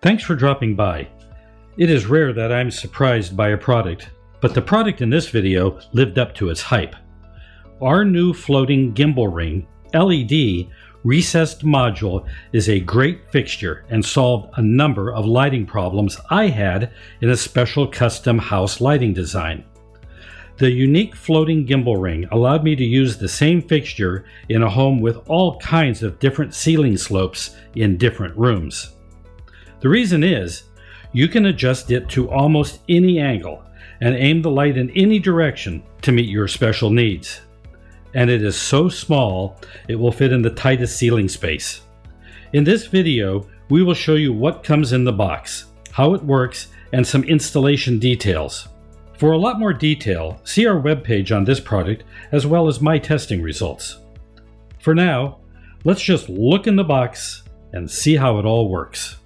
Thanks for dropping by. It is rare that I'm surprised by a product, but the product in this video lived up to its hype. Our new floating gimbal ring LED recessed module is a great fixture and solved a number of lighting problems I had in a special custom house lighting design. The unique floating gimbal ring allowed me to use the same fixture in a home with all kinds of different ceiling slopes in different rooms. The reason is, you can adjust it to almost any angle and aim the light in any direction to meet your special needs. And it is so small, it will fit in the tightest ceiling space. In this video, we will show you what comes in the box, how it works, and some installation details. For a lot more detail, see our webpage on this product as well as my testing results. For now, let's just look in the box and see how it all works.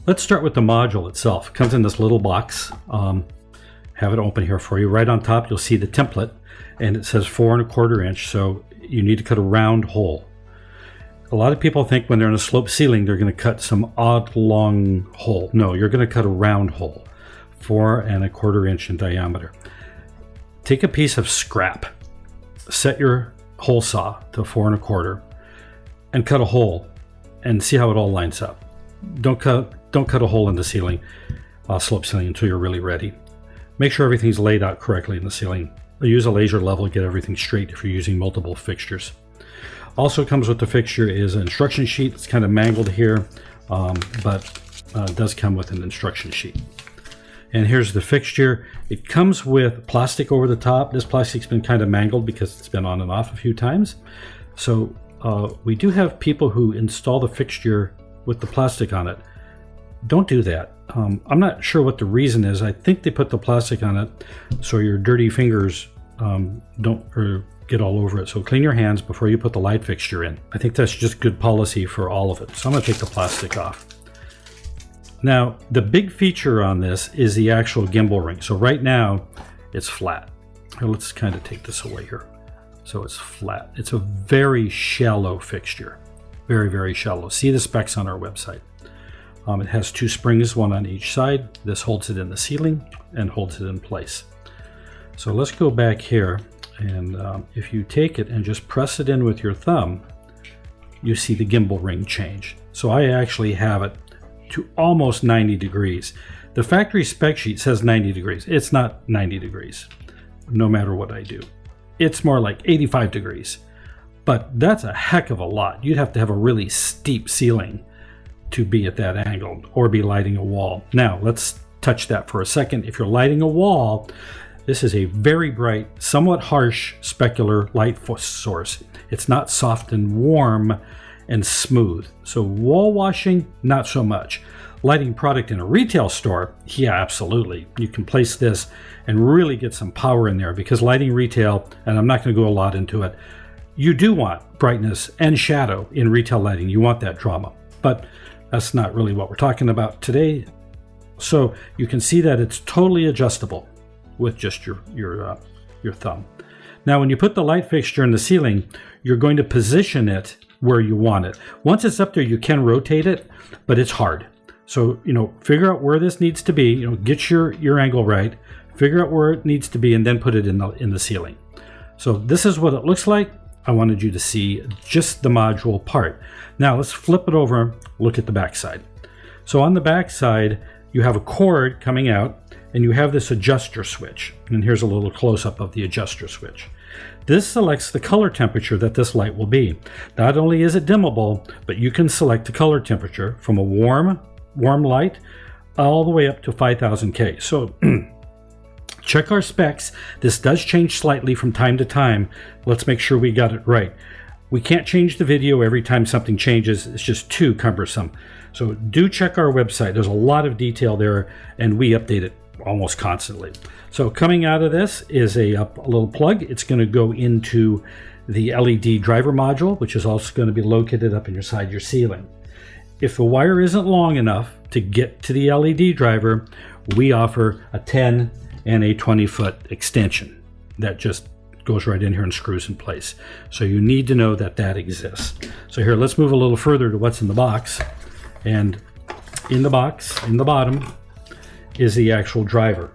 Let's start with the module itself. It comes in this little box. Have it open here for you. Right on top, you'll see the template, and it says 4 1/4 inch, so you need to cut a round hole. A lot of people think when they're in a sloped ceiling, they're going to cut some odd long hole. No, you're going to cut a round hole, 4 1/4 inch in diameter. Take a piece of scrap, set your hole saw to 4 1/4, and cut a hole, and see how it all lines up. Don't cut a hole in the ceiling, slope ceiling, until you're really ready. Make sure everything's laid out correctly in the ceiling. Use a laser level to get everything straight if you're using multiple fixtures. Also comes with the fixture is an instruction sheet. It's kind of mangled here, but it does come with an instruction sheet. And here's the fixture. It comes with plastic over the top. This plastic's been kind of mangled because it's been on and off a few times. So we do have people who install the fixture with the plastic on it. Don't do that. I'm not sure what the reason is. I think they put the plastic on it so your dirty fingers don't get all over it. So clean your hands before you put the light fixture in. I think that's just good policy for all of it. So I'm going to take the plastic off. Now, the big feature on this is the actual gimbal ring. So right now, it's flat. Now, let's kind of take this away here. So it's flat. It's a very shallow fixture. Very, very shallow. See the specs on our website. It has 2 springs, one on each side. This holds it in the ceiling and holds it in place. So let's go back here, and if you take it and just press it in with your thumb, you see the gimbal ring change. So I actually have it to almost 90 degrees. The factory spec sheet says 90 degrees. It's not 90 degrees, no matter what I do. It's more like 85 degrees. But that's a heck of a lot. You'd have to have a really steep ceiling to be at that angle or be lighting a wall. Now, let's touch that for a second. If you're lighting a wall, this is a very bright, somewhat harsh specular light source. It's not soft and warm and smooth. So wall washing, not so much. Lighting product in a retail store, yeah, absolutely. You can place this and really get some power in there, because lighting retail, and I'm not going to go a lot into it, you do want brightness and shadow in retail lighting. You want that drama, but that's not really what we're talking about today. So you can see that it's totally adjustable with just your thumb. Now, when you put the light fixture in the ceiling, you're going to position it where you want it. Once it's up there, you can rotate it, but it's hard. So, figure out where this needs to be, get your angle right, figure out where it needs to be, and then put it in the ceiling. So this is what it looks like. I wanted you to see just the module part. Now let's flip it over, look at the back side. So on the back side, you have a cord coming out, and you have this adjuster switch. And here's a little close-up of the adjuster switch. This selects the color temperature that this light will be. Not only is it dimmable, but you can select the color temperature from a warm light all the way up to 5000 K. So check our specs. This does change slightly from time to time. Let's make sure we got it right. We can't change the video every time something changes. It's just too cumbersome. So do check our website. There's a lot of detail there, and we update it almost constantly. So coming out of this is a little plug. It's going to go into the LED driver module, which is also going to be located up inside your ceiling. If the wire isn't long enough to get to the LED driver, we offer a 10 and a 20-foot extension that just goes right in here and screws in place. So you need to know that that exists. So here, let's move a little further to what's in the box. And in the box, in the bottom, is the actual driver.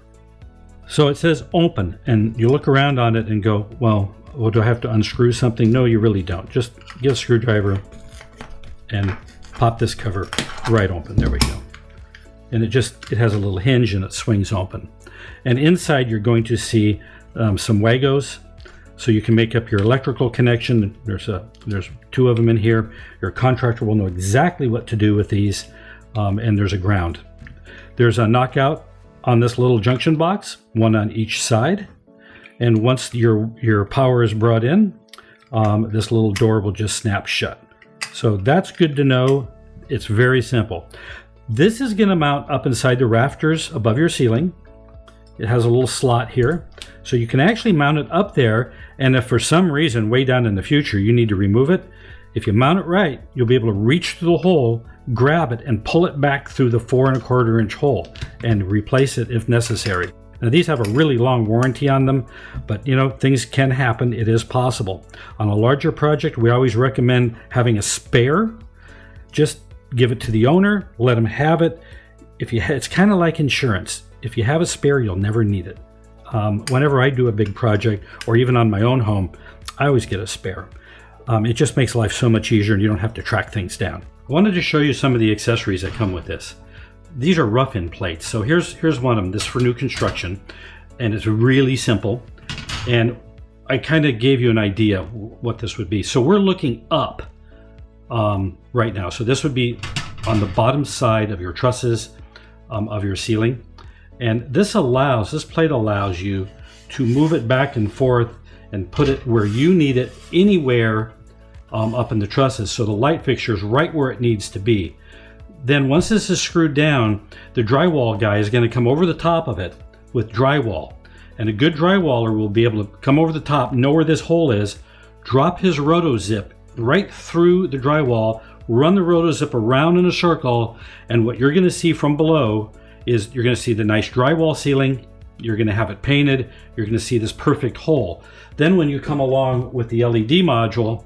So it says open, and you look around on it and go, well, do I have to unscrew something? No, you really don't. Just get a screwdriver and pop this cover right open. There we go. And it has a little hinge and it swings open. And inside you're going to see some Wagos, so you can make up your electrical connection. There's 2 of them in here. Your contractor will know exactly what to do with these. And there's a ground. There's a knockout on this little junction box, 1 on each side. And once your power is brought in, this little door will just snap shut. So that's good to know. It's very simple. This is going to mount up inside the rafters above your ceiling. It has a little slot here, so you can actually mount it up there. And if for some reason way down in the future you need to remove it, if you mount it right, you'll be able to reach through the hole, grab it, and pull it back through the 4 1/4 inch hole and replace it if necessary. Now these have a really long warranty on them, but you know, things can happen. It is possible. On a larger project, we always recommend having a spare. Just give it to the owner, let them have it. It's kind of like insurance. If you have a spare, you'll never need it. Whenever I do a big project, or even on my own home, I always get a spare. It just makes life so much easier and you don't have to track things down. I wanted to show you some of the accessories that come with this. These are Roughin plates. So here's one of them. This is for new construction, and it's really simple. And I kind of gave you an idea what this would be. So we're looking up right now. So this would be on the bottom side of your trusses of your ceiling. And this plate allows you to move it back and forth and put it where you need it, anywhere up in the trusses. So the light fixture is right where it needs to be. Then once this is screwed down, the drywall guy is going to come over the top of it with drywall. And a good drywaller will be able to come over the top, know where this hole is, drop his rotozip right through the drywall, run the rotozip around in a circle, and what you're going to see from below is you're going to see the nice drywall ceiling. You're going to have it painted. You're going to see this perfect hole. Then when you come along with the LED module,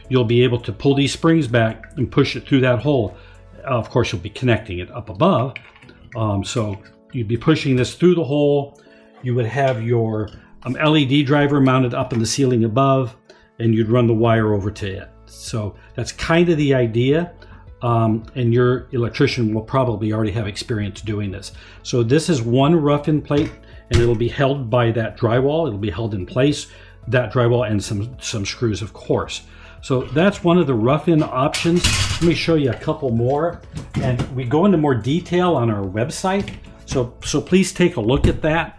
you'll be able to pull these springs back and push it through that hole. Of course, you'll be connecting it up above. So you'd be pushing this through the hole. You would have your LED driver mounted up in the ceiling above, and you'd run the wire over to it. So that's kind of the idea. And your electrician will probably already have experience doing this. So this is one Roughin plate, and it'll be held by that drywall. It'll be held in place, that drywall, and some screws, of course. So that's one of the Roughin options. Let me show you a couple more, and we go into more detail on our website. So please take a look at that.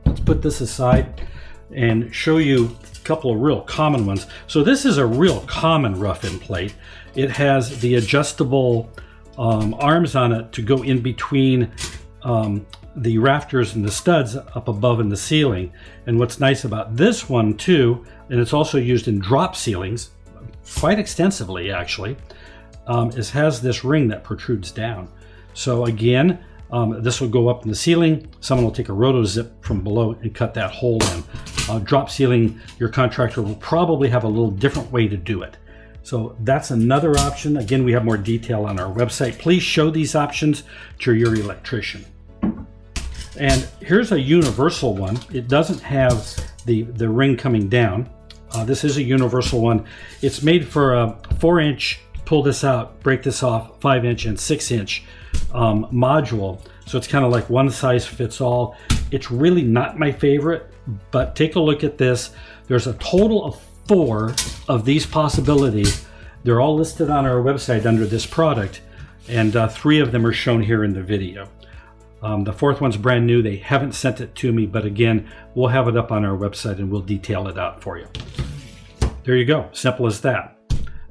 Let's put this aside and show you a couple of real common ones. So this is a real common Roughin plate. It has the adjustable arms on it to go in between the rafters and the studs up above in the ceiling. And what's nice about this one too, and it's also used in drop ceilings quite extensively actually, is has this ring that protrudes down. So again, this will go up in the ceiling. Someone will take a rotozip from below and cut that hole in. Drop ceiling, your contractor will probably have a little different way to do it. So that's another option. Again, we have more detail on our website. Please show these options to your electrician. And here's a universal one. It doesn't have the ring coming down. This is a universal one. It's made for a 4-inch, pull this out, break this off, 5-inch and 6-inch module. So it's kind of like one size fits all. It's really not my favorite, but take a look at this. There's a total of 4 of these possibilities. They're all listed on our website under this product, and 3 of them are shown here in the video. The 4th one's brand new. They haven't sent it to me, but again, we'll have it up on our website and we'll detail it out for you. There you go. Simple as that.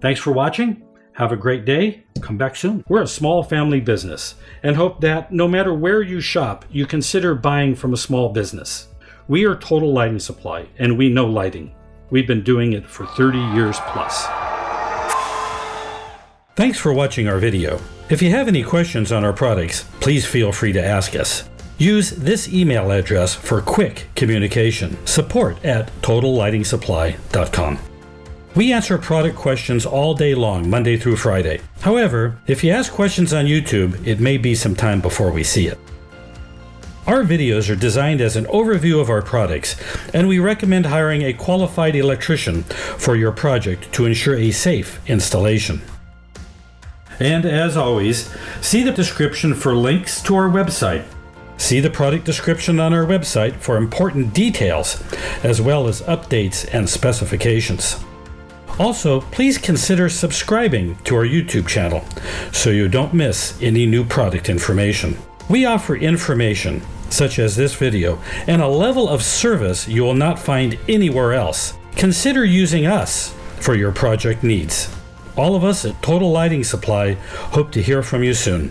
Thanks for watching. Have a great day. Come back soon. We're a small family business and hope that no matter where you shop, you consider buying from a small business. We are Total Lighting Supply, and we know lighting. We've been doing it for 30 years plus. Thanks for watching our video. If you have any questions on our products, please feel free to ask us. Use this email address for quick communication. support@totallightingsupply.com. We answer product questions all day long, Monday through Friday. However, if you ask questions on YouTube, it may be some time before we see it. Our videos are designed as an overview of our products, and we recommend hiring a qualified electrician for your project to ensure a safe installation. And as always, see the description for links to our website. See the product description on our website for important details, as well as updates and specifications. Also, please consider subscribing to our YouTube channel so you don't miss any new product information. We offer information, such as this video, and a level of service you will not find anywhere else. Consider using us for your project needs. All of us at Total Lighting Supply hope to hear from you soon.